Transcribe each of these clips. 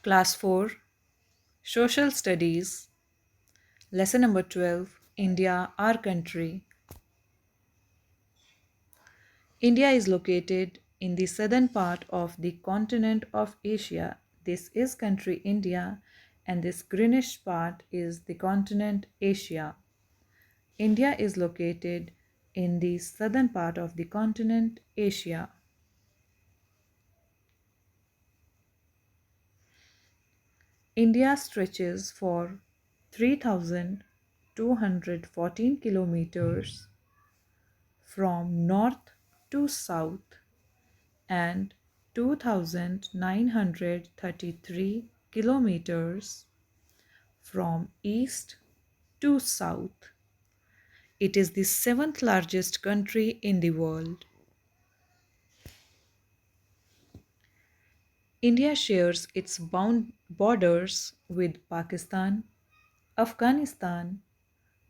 Class 4 Social Studies Lesson number 12 India, our country. India is located in the southern part of the continent of Asia. This is country India, and this greenish part is the continent Asia. India is located in the southern part of the continent Asia. India stretches for 3,214 kilometers from north to south and 2,933 kilometers from east to south. It is the seventh largest country in the world. India shares its borders with Pakistan, Afghanistan,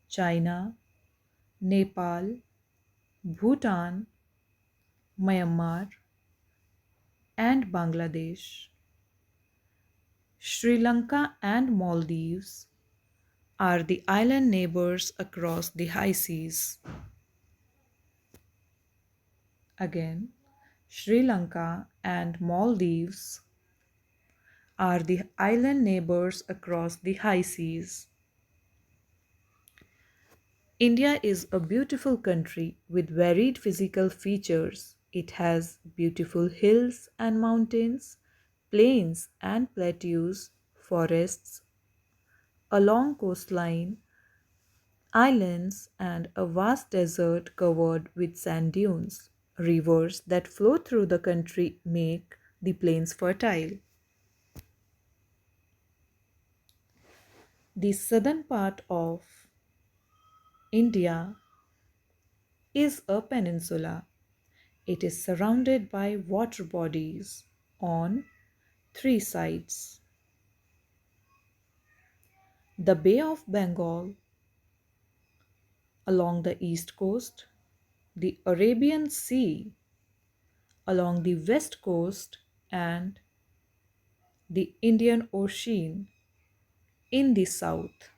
China, Nepal, Bhutan, Myanmar, and Bangladesh. Sri Lanka and Maldives are the island neighbors across the high seas. Again, Sri Lanka and Maldives are the island neighbors across the high seas. India is a beautiful country with varied physical features. It has beautiful hills and mountains, plains and plateaus, forests, a long coastline, islands, and a vast desert covered with sand dunes. Rivers that flow through the country make the plains fertile. The southern part of India is a peninsula. It is surrounded by water bodies on three sides. The Bay of Bengal along the east coast, the Arabian Sea along the west coast, and the Indian Ocean in the south.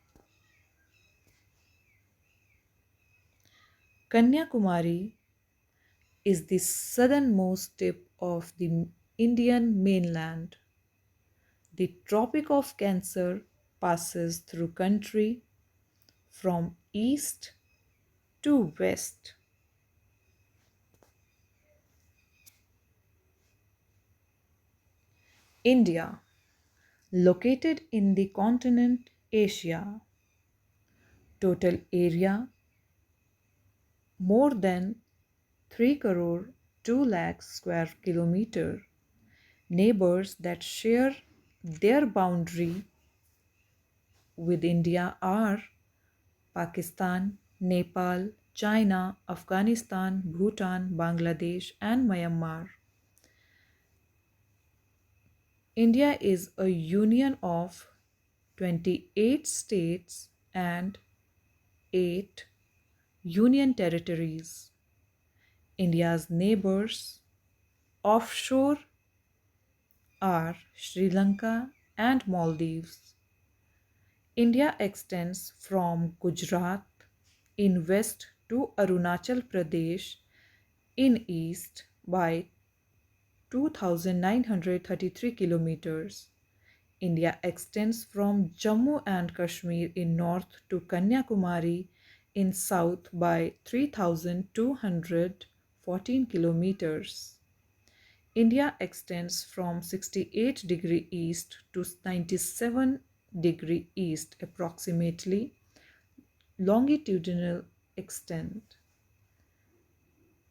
Kanyakumari is the southernmost tip of the Indian mainland. The Tropic of Cancer passes through country from east to west. India, located in the continent Asia, total area more than 3 crore 2 lakh square kilometer. Neighbors that share their boundary with India are Pakistan, Nepal, China, Afghanistan, Bhutan, Bangladesh, and Myanmar. India is a union of 28 states and 8 union territories. India's neighbors offshore are Sri Lanka and Maldives. India extends from Gujarat in west to Arunachal Pradesh in east by 2,933 kilometers. India extends from Jammu and Kashmir in north to Kanyakumari in south by 3,214 kilometers. India extends from 68° east to 97° east approximately longitudinal extent.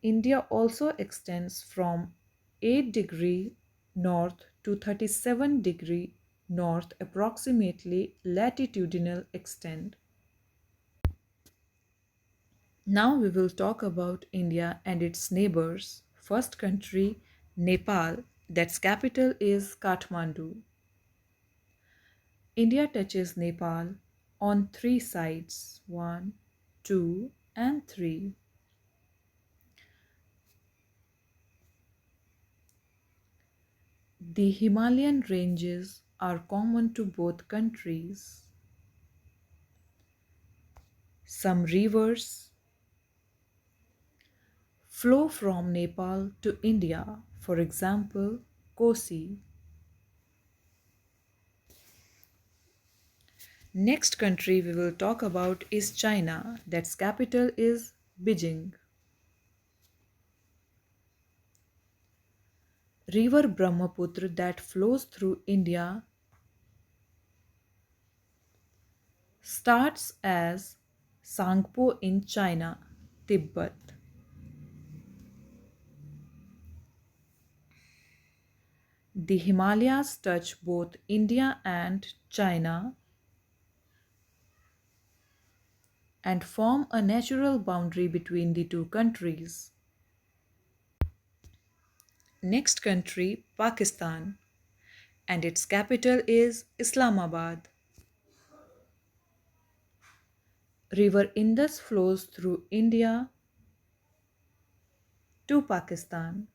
India also extends from 8° north to 37° north approximately latitudinal extent. Now we will talk about India and its neighbors. First country, Nepal, that's capital is Kathmandu. India touches Nepal on three sides, 1, 2, and 3. The Himalayan ranges are common to both countries. Some rivers flow from Nepal to India, for example, Kosi. Next country we will talk about is China, that's capital is Beijing. River Brahmaputra that flows through India starts as Sangpo in China, Tibet. The Himalayas touch both India and China and form a natural boundary between the two countries. Next country, Pakistan, and its capital is Islamabad. River Indus flows through India to Pakistan.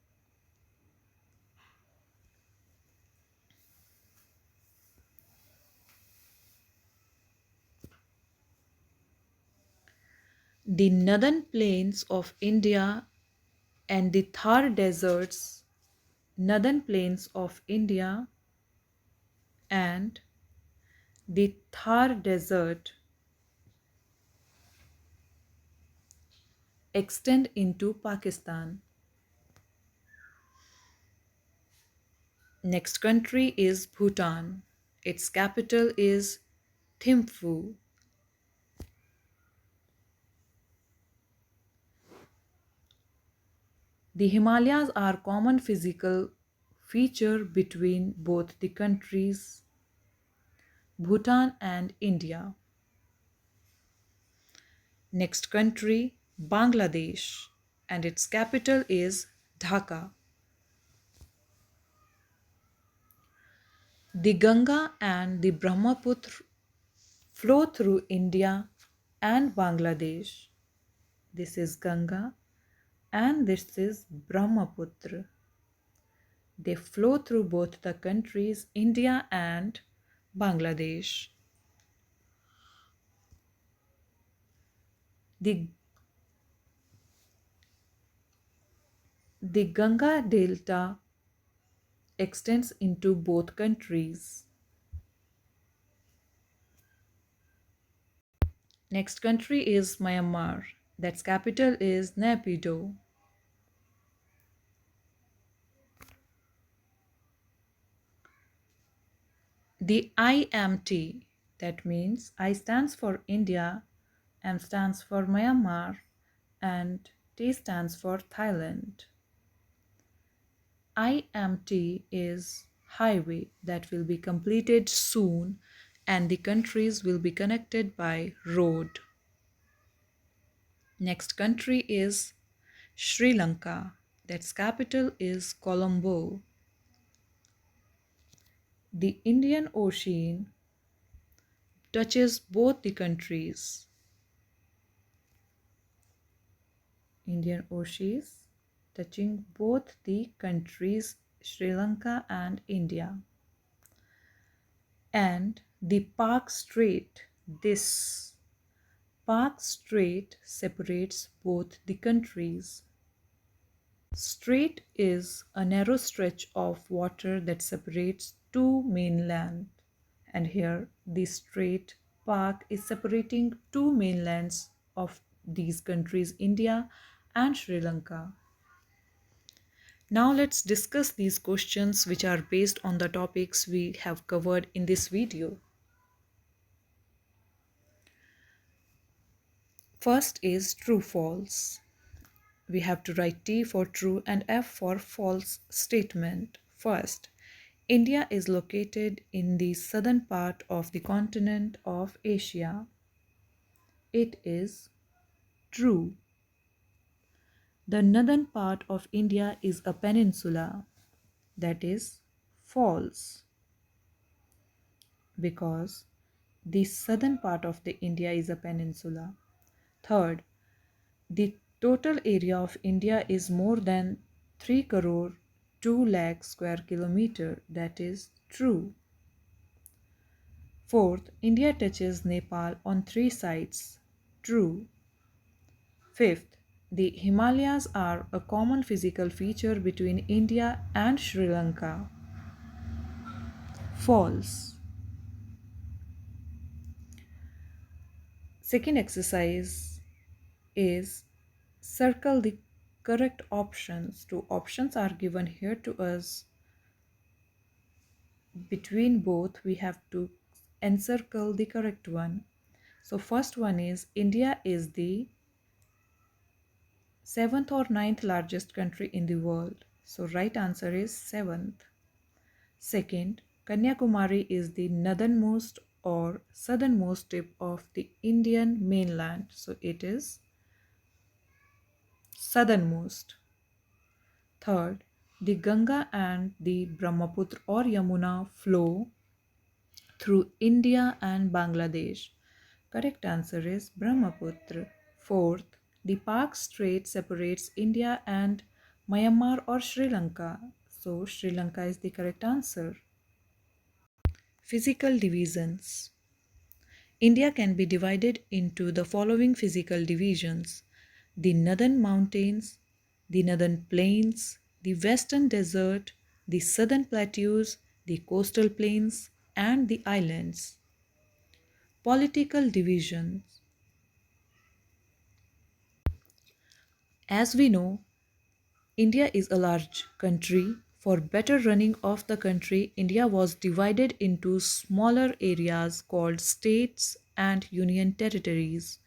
The northern plains of India and the Thar deserts, northern plains of India and the Thar desert extend into Pakistan. Next country is Bhutan. Its capital is Thimphu. The Himalayas are common physical feature between both the countries, Bhutan and India. Next country, Bangladesh, and its capital is Dhaka. The Ganga and the Brahmaputra flow through India and Bangladesh. This is Ganga and this is Brahmaputra. They flow through both the countries, India and Bangladesh. The, the Ganga Delta extends into both countries. Next country is Myanmar. That's capital is Naypyidaw. The IMT, that means I stands for India, M stands for Myanmar, and T stands for Thailand. IMT is highway that will be completed soon and the countries will be connected by road. Next country is Sri Lanka. That's capital is Colombo. The Indian Ocean touches both the countries. Indian Oceans touching both the countries Sri Lanka and India. And the Park Strait, this Park Strait separates both the countries. Strait is a narrow stretch of water that separates two mainland. And here the strait park is separating two mainlands of these countries, India and Sri Lanka. Now let's discuss these questions which are based on the topics we have covered in this video. First is true false. We have to write T for true and F for false statement. First, India is located in the southern part of the continent of Asia. It is true. The northern part of India is a peninsula. That is false, because the southern part of the India is a peninsula. Third, the total area of India is more than 3 crore 2 lakh square kilometer. That is true. Fourth, India touches Nepal on three sides. True. Fifth, the Himalayas are a common physical feature between India and Sri Lanka. False. Second exercise is circle the correct options. Two options are given here to us. Between both, we have to encircle the correct one. So, first one is India is the seventh or ninth largest country in the world. So, right answer is seventh. Second, Kanyakumari is the northernmost or southernmost tip of the Indian mainland. So, it is southernmost. Third, the Ganga and the Brahmaputra or Yamuna flow through India and Bangladesh. Correct answer is Brahmaputra. Fourth, the Pak Strait separates India and Myanmar or Sri Lanka. So, Sri Lanka is the correct answer. Physical divisions. India can be divided into the following physical divisions: the northern mountains, the northern plains, the western desert, the southern plateaus, the coastal plains, and the islands. Political divisions. As we know, India is a large country. For better running of the country, India was divided into smaller areas called states and union territories.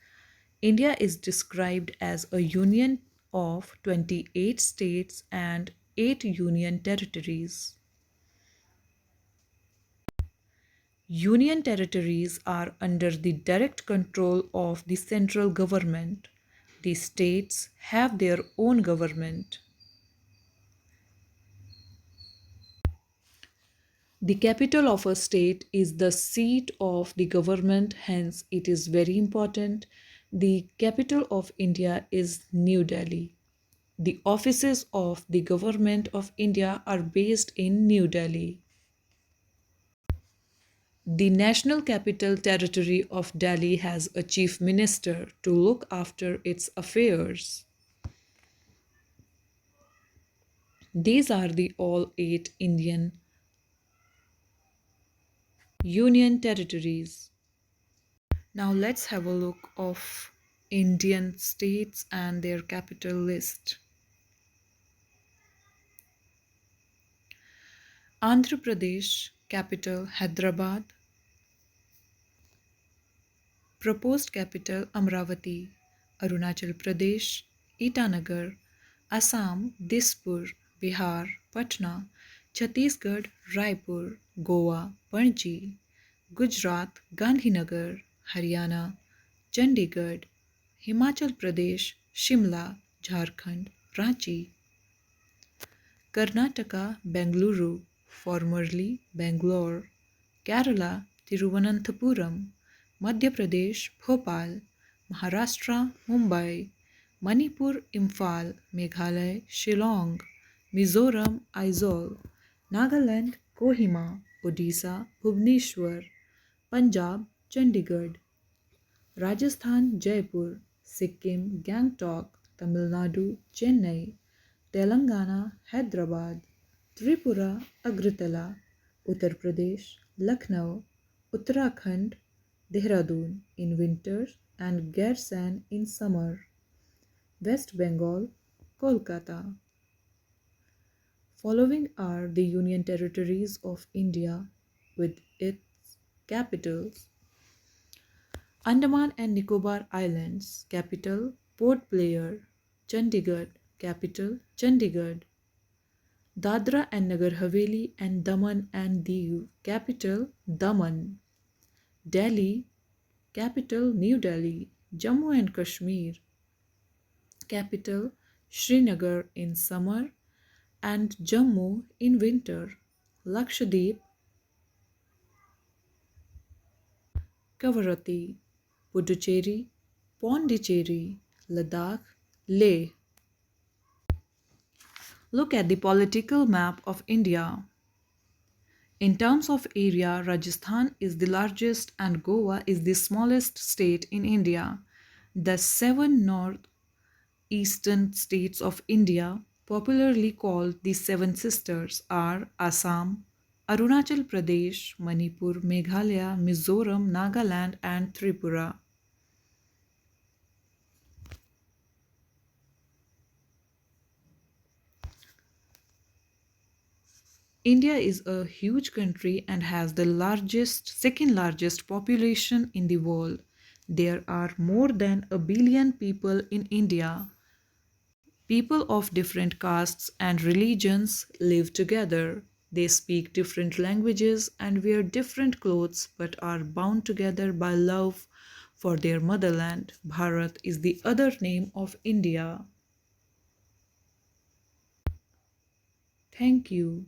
India is described as a union of 28 states and 8 union territories. Union territories are under the direct control of the central government. The states have their own government. The capital of a state is the seat of the government, hence, it is very important. The capital of India is New Delhi. The offices of the Government of India are based in New Delhi. The National Capital Territory of Delhi has a chief minister to look after its affairs. These are the all 8 Indian union territories. Now let's have a look of Indian states and their capital list. Andhra Pradesh, capital Hyderabad. Proposed capital Amravati. Arunachal Pradesh, Itanagar. Assam, Dispur. Bihar, Patna. Chhattisgarh, Raipur. Goa, Panji. Gujarat, Gandhinagar. Haryana, Chandigarh. Himachal Pradesh, Shimla. Jharkhand, Ranchi. Karnataka, Bengaluru, formerly Bangalore. Kerala, Thiruvananthapuram. Madhya Pradesh, Bhopal. Maharashtra, Mumbai. Manipur, Imphal. Meghalaya, Shillong. Mizoram, Aizawl. Nagaland, Kohima. Odisha, Bhubaneswar. Punjab, Chandigarh. Rajasthan, Jaipur. Sikkim, Gangtok. Tamil Nadu, Chennai. Telangana, Hyderabad. Tripura, Agratala. Uttar Pradesh, Lucknow. Uttarakhand, Dehradun in winter and Garsan in summer. West Bengal, Kolkata. Following are the Union Territories of India with its capitals: Andaman and Nicobar Islands, capital Port Blair. Chandigarh, capital Chandigarh. Dadra and Nagar Haveli and Daman and Diu, capital Daman. Delhi, capital New Delhi. Jammu and Kashmir, capital Srinagar in summer and Jammu in winter. Lakshadweep, Kavaratti. Puducherry, Pondicherry. Ladakh, Leh. Look at the political map of India. In terms of area, Rajasthan is the largest and Goa is the smallest state in India. The seven northeastern states of India, popularly called the Seven Sisters, are Assam, Arunachal Pradesh, Manipur, Meghalaya, Mizoram, Nagaland, and Tripura. India is a huge country and has the second largest population in the world. There are more than a billion people in India. People of different castes and religions live together. They speak different languages and wear different clothes but are bound together by love for their motherland. Bharat is the other name of India. Thank you.